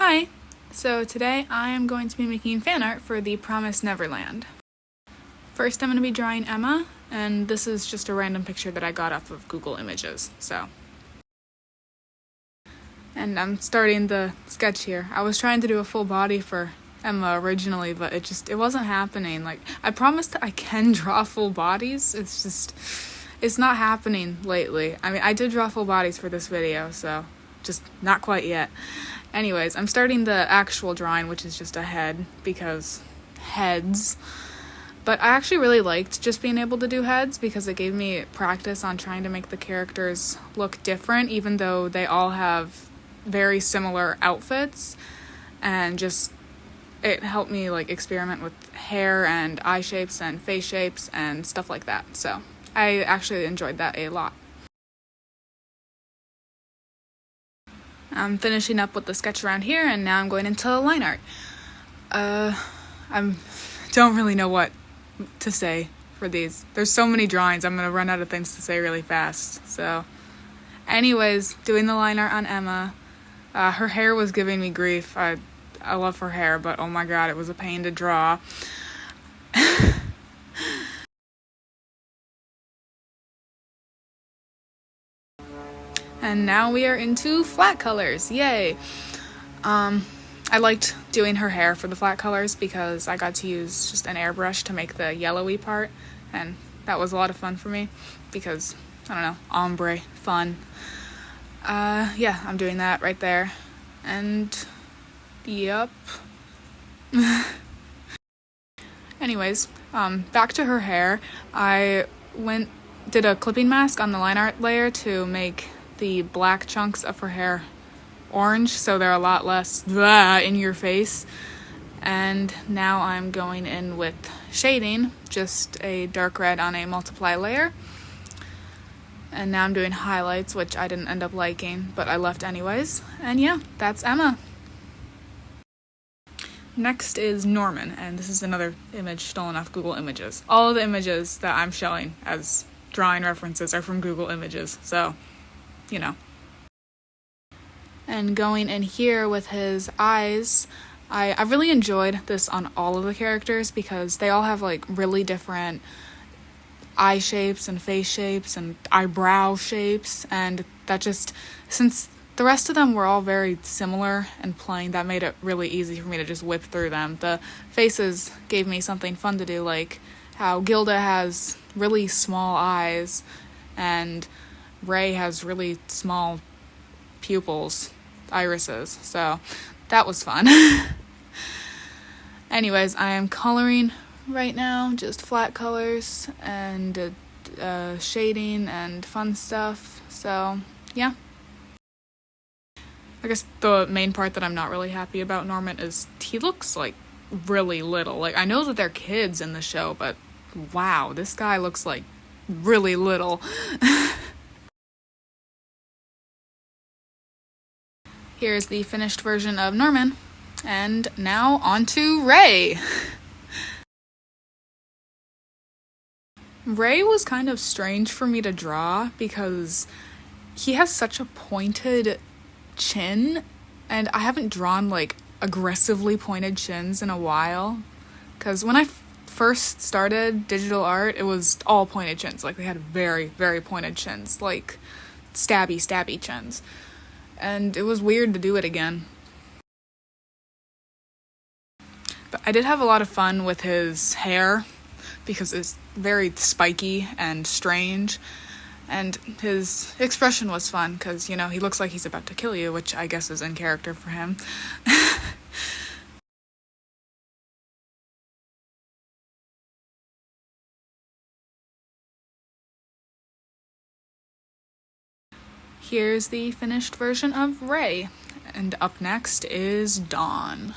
Hi! So today I am going to be making fan art for the Promised Neverland. First I'm going to be drawing Emma, and this is just a random picture that I got off of Google Images, And I'm starting the sketch here. I was trying to do a full body for Emma originally, but it wasn't happening. Like, I promised that I can draw full bodies, it's not happening lately. I mean, I did draw full bodies for this video, so just not quite yet. Anyways, I'm starting the actual drawing, which is just a head, because heads. But I actually really liked just being able to do heads because it gave me practice on trying to make the characters look different, even though they all have very similar outfits, and just it helped me like experiment with hair and eye shapes and face shapes and stuff like that. So I actually enjoyed that a lot. I'm finishing up with the sketch around here, and now I'm going into line art. I don't really know what to say for these. There's so many drawings, I'm gonna run out of things to say really fast. So, anyways, doing the line art on Emma. Her hair was giving me grief. I love her hair, but oh my god, it was a pain to draw. And now we are into flat colors. Yay! I liked doing her hair for the flat colors because I got to use just an airbrush to make the yellowy part, and that was a lot of fun for me because, I don't know, ombre, fun. Yeah, I'm doing that right there. And, yep. Anyways, back to her hair. I did a clipping mask on the line art layer to make the black chunks of her hair orange, so they're a lot less in your face. And now I'm going in with shading, just a dark red on a multiply layer. And now I'm doing highlights, which I didn't end up liking, but I left anyways. And yeah, that's Emma. Next is Norman, and this is another image stolen off Google Images. All of the images that I'm showing as drawing references are from Google Images, so, you know. And going in here with his eyes, I really enjoyed this on all of the characters because they all have like really different eye shapes and face shapes and eyebrow shapes, and that just, since the rest of them were all very similar and plain, that made it really easy for me to just whip through them. The faces gave me something fun to do, like how Gilda has really small eyes and Ray has really small pupils, irises, so that was fun. Anyways, I am coloring right now, just flat colors and shading and fun stuff, so yeah. I guess the main part that I'm not really happy about Norman is he looks like really little. Like, I know that they're kids in the show, but wow, this guy looks like really little. Here's the finished version of Norman, and now on to Ray. Ray was kind of strange for me to draw because he has such a pointed chin, and I haven't drawn like aggressively pointed chins in a while, because when I first started digital art, it was all pointed chins. Like, they had very, very pointed chins, like stabby chins. And it was weird to do it again. But I did have a lot of fun with his hair because it's very spiky and strange, and his expression was fun because, you know, he looks like he's about to kill you, which I guess is in character for him. Here's the finished version of Ray, and up next is Dawn.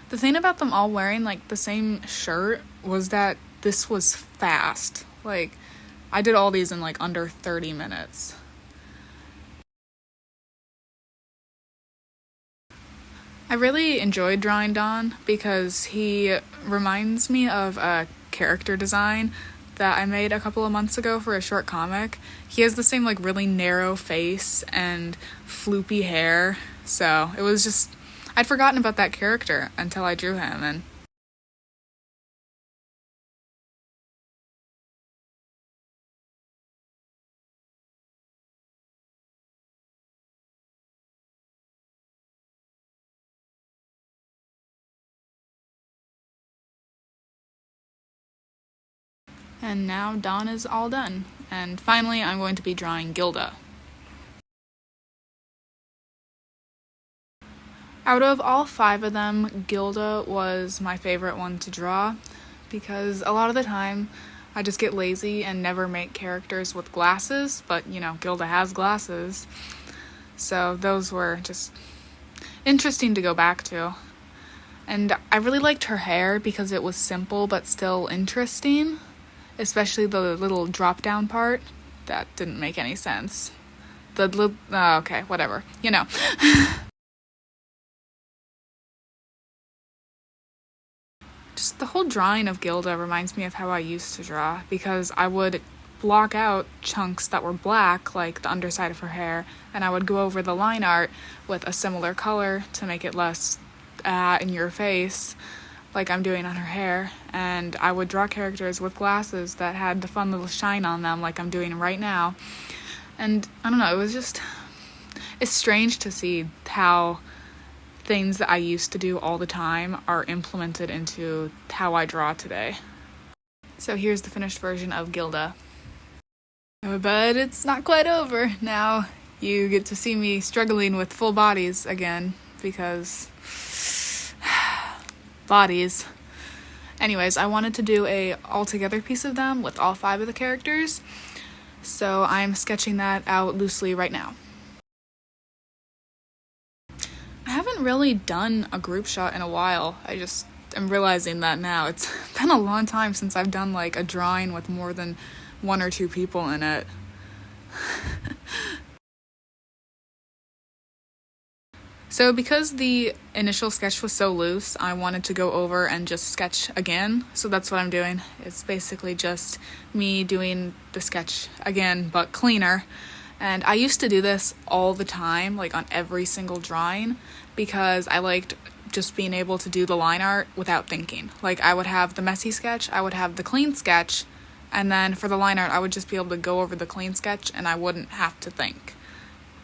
The thing about them all wearing like the same shirt was that this was fast. Like, I did all these in like under 30 minutes. I really enjoyed drawing Dawn because he reminds me of a character design that I made a couple of months ago for a short comic. He has the same like really narrow face and floopy hair. So it was just, I'd forgotten about that character until I drew him, and now Dawn is all done. And finally, I'm going to be drawing Gilda. Out of all 5 of them, Gilda was my favorite one to draw because a lot of the time I just get lazy and never make characters with glasses, but you know, Gilda has glasses. So those were just interesting to go back to. And I really liked her hair because it was simple but still interesting, especially the little drop down part. That didn't make any sense. Okay, whatever. You know. Just the whole drawing of Gilda reminds me of how I used to draw, because I would block out chunks that were black, like the underside of her hair, and I would go over the line art with a similar color to make it less in your face, like I'm doing on her hair, and I would draw characters with glasses that had the fun little shine on them, like I'm doing right now. And I don't know, it's strange to see how things that I used to do all the time are implemented into how I draw today. So here's the finished version of Gilda. But it's not quite over. Now you get to see me struggling with full bodies again, because bodies. Anyways, I wanted to do a all-together piece of them with all 5 of the characters, so I'm sketching that out loosely right now. I haven't really done a group shot in a while. I just am realizing that now. It's been a long time since I've done like a drawing with more than 1 or 2 people in it. So because the initial sketch was so loose, I wanted to go over and just sketch again. So that's what I'm doing. It's basically just me doing the sketch again, but cleaner. And I used to do this all the time, like on every single drawing, because I liked just being able to do the line art without thinking. Like I would have the messy sketch, I would have the clean sketch, and then for the line art, I would just be able to go over the clean sketch and I wouldn't have to think.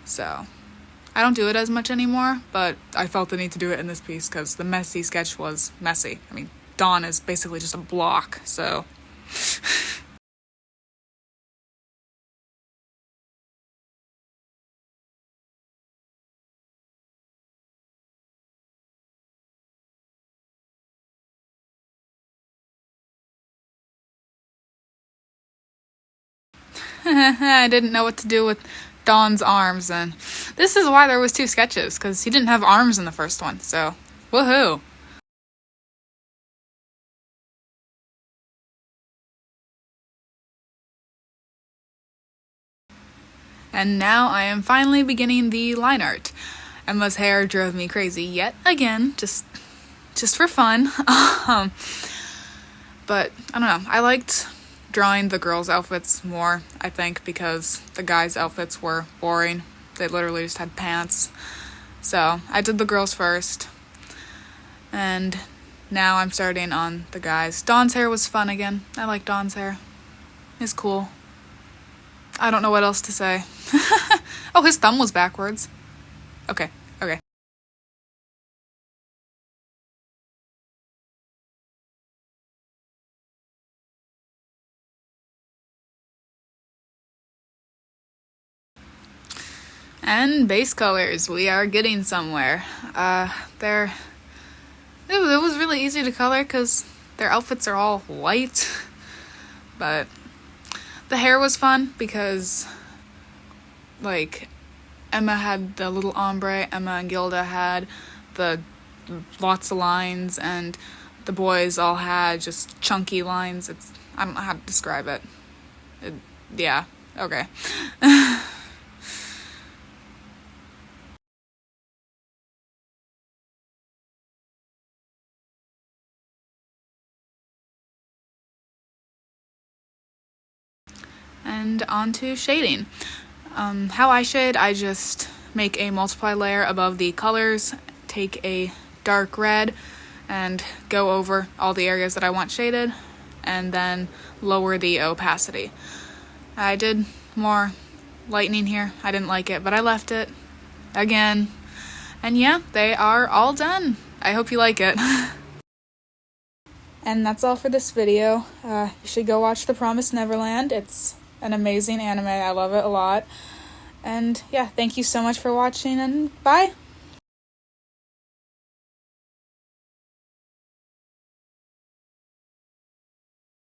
So I don't do it as much anymore, but I felt the need to do it in this piece because the messy sketch was messy. I mean, Dawn is basically just a block, so... I didn't know what to do with Dawn's arms, and this is why there was 2 sketches, because he didn't have arms in the first one, so woohoo! And now I am finally beginning the line art. Emma's hair drove me crazy yet again, just for fun. But I don't know, I liked drawing the girls' outfits more, I think, because the guys' outfits were boring. They literally just had pants. So I did the girls first, and now I'm starting on the guys. Dawn's hair was fun again. I like Dawn's hair. It's cool. I don't know what else to say. Oh, his thumb was backwards. Okay. And base colors, we are getting somewhere. It was really easy to color because their outfits are all white. But the hair was fun because, like, Emma had the little ombre, Emma and Gilda had the lots of lines, and the boys all had just chunky lines. I don't know how to describe it. Yeah, okay. And on to shading. How I shade, I just make a multiply layer above the colors, take a dark red, and go over all the areas that I want shaded, and then lower the opacity. I did more lightning here. I didn't like it, but I left it again. And yeah, they are all done. I hope you like it. And that's all for this video. You should go watch The Promised Neverland. It's an amazing anime. I love it a lot. And yeah, thank you so much for watching, and bye!